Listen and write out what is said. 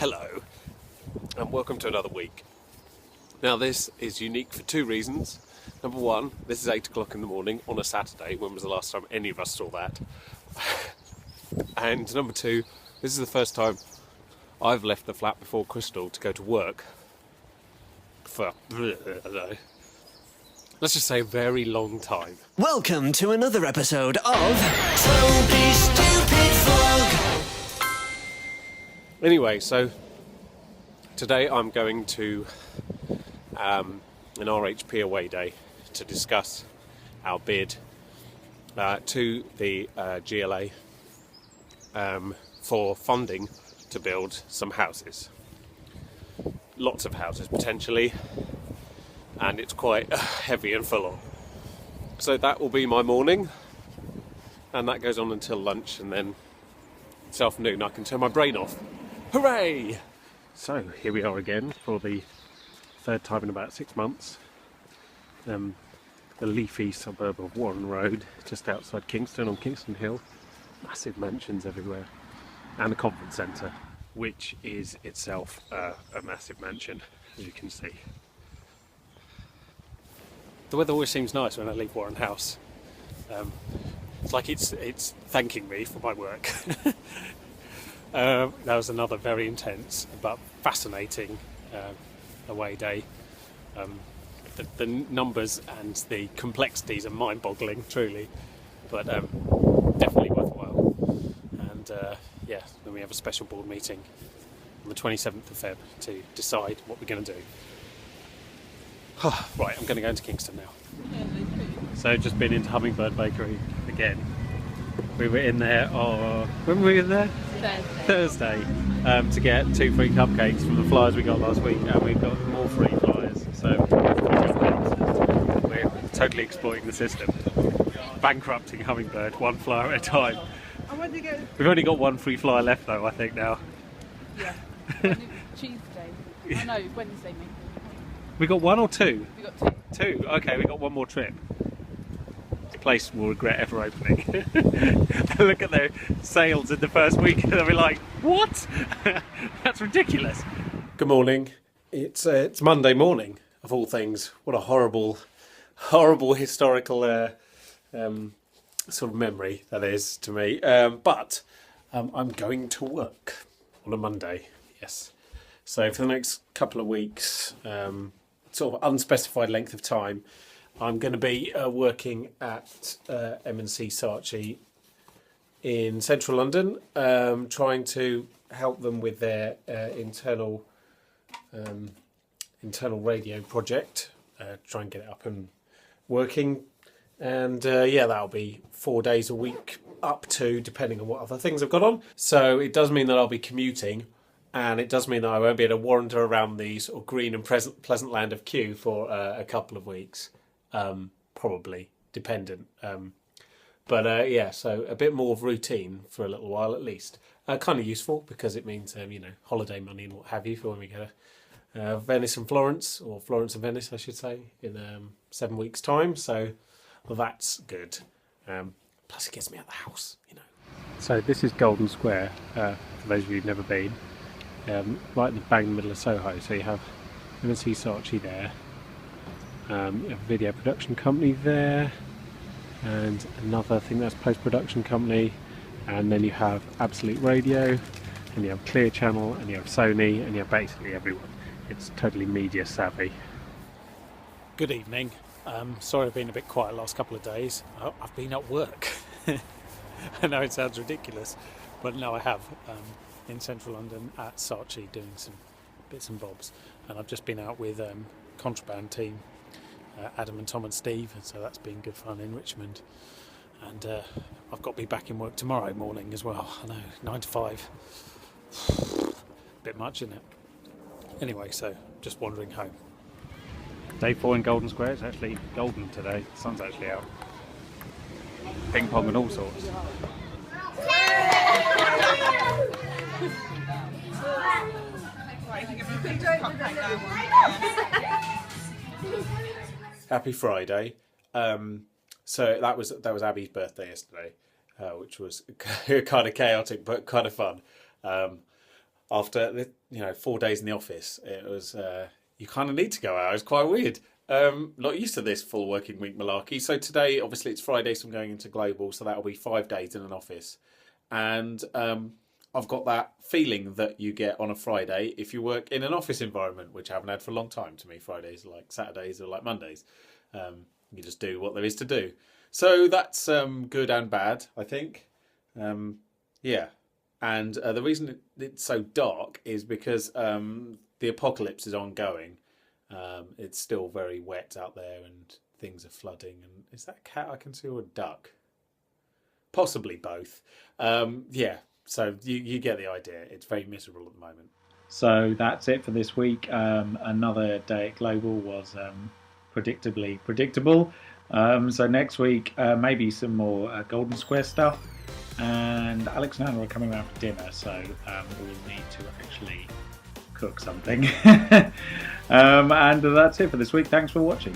Hello, and welcome to another week. Now this is unique for two reasons. Number one, this is 8 o'clock in the morning on a Saturday. When was the last time any of us saw that? And number two, this is the first time I've left the flat before Crystal to go to work for, I don't know, let's just say a very long time. Welcome to another episode of Toby Stupid Vlog. Anyway, so today I'm going to an RHP away day to discuss our bid to the GLA for funding to build some houses. Lots of houses potentially, and it's quite heavy and full on. So that will be my morning, and that goes on until lunch, and then this afternoon I can turn my brain off. Hooray! So here we are again for the third time in about 6 months. The leafy suburb of Warren Road, just outside Kingston on Kingston Hill. Massive mansions everywhere, and a conference centre, which is itself a massive mansion, as you can see. The weather always seems nice when I leave Warren House. It's like it's thanking me for my work. That was another very intense but fascinating away day. The numbers and the complexities are mind-boggling, truly, but definitely worthwhile. And then we have a special board meeting on the 27th of Feb to decide what we're going to do. Right, I'm going to go into Kingston now. So just been into Hummingbird Bakery again. We were in there, when were we in there? Thursday. To get 2 free cupcakes from the flyers we got last week, and we've got more free flyers. So we're totally exploiting the system. Bankrupting Hummingbird, one flyer at a time. We've only got 1 free flyer left though, I think now. Yeah. Tuesday. Oh no, Wednesday maybe. We got 1 or 2? We got 2. 2? Okay, we got 1 more trip. The place will regret ever opening. Look at their sales in the first week and they'll be like, what? That's ridiculous. Good morning. It's Monday morning, of all things. What a horrible historical sort of memory that is to me. But I'm going to work on a Monday, yes. So for the next couple of weeks, sort of unspecified length of time, I'm going to be working at M&C Saatchi in central London, trying to help them with their internal radio project, try and get it up and working. And that'll be 4 days a week, up to, depending on what other things I've got on. So it does mean that I'll be commuting, and it does mean that I won't be able to wander around the sort of green and pleasant land of Kew for a couple of weeks. Probably dependent, so a bit more of routine for a little while at least. Kind of useful because it means holiday money and what have you for when we go to Venice and Florence, or Florence and Venice I should say, in 7 weeks time, so that's good. Plus it gets me out of the house, So this is Golden Square, for those of you who've never been, right in the bang in the middle of Soho. So you have M&C Saatchi there. You have a video production company there, and another thing that's post-production company, and then you have Absolute Radio, and you have Clear Channel, and you have Sony, and you have basically everyone. It's totally media savvy. Good evening. Sorry I've been a bit quiet the last couple of days. I've been at work. I know it sounds ridiculous, but no, I have, in central London at Saatchi doing some bits and bobs, and I've just been out with Contraband team, Adam and Tom and Steve, and so that's been good fun in Richmond. And I've got to be back in work tomorrow morning as well. I know, 9 to 5. Bit much, isn't it? Anyway, so just wandering home. Day 4 in Golden Square. It's actually golden today. The sun's actually out. Ping pong and all sorts. Happy Friday. So that was Abby's birthday yesterday, which was kind of chaotic but kind of fun. after 4 days in the office, it was you kind of need to go out. It's quite weird. Not used to this full working week malarkey. So today, obviously, it's Friday, so I'm going into global, so that'll be 5 days in an office, and I've got that feeling that you get on a Friday if you work in an office environment, which I haven't had for a long time. To me, Fridays are like Saturdays or like Mondays. You just do what there is to do. So that's good and bad, I think. Yeah. And the reason it's so dark is because the apocalypse is ongoing. It's still very wet out there and things are flooding. And is that a cat I can see or a duck? Possibly both. Yeah, so you get the idea. It's very miserable at the moment. So that's it for this week. Another day at Global was predictably predictable. So next week, maybe some more Golden Square stuff. And Alex and Anna are coming around for dinner, so we'll need to actually cook something. And that's it for this week. Thanks for watching.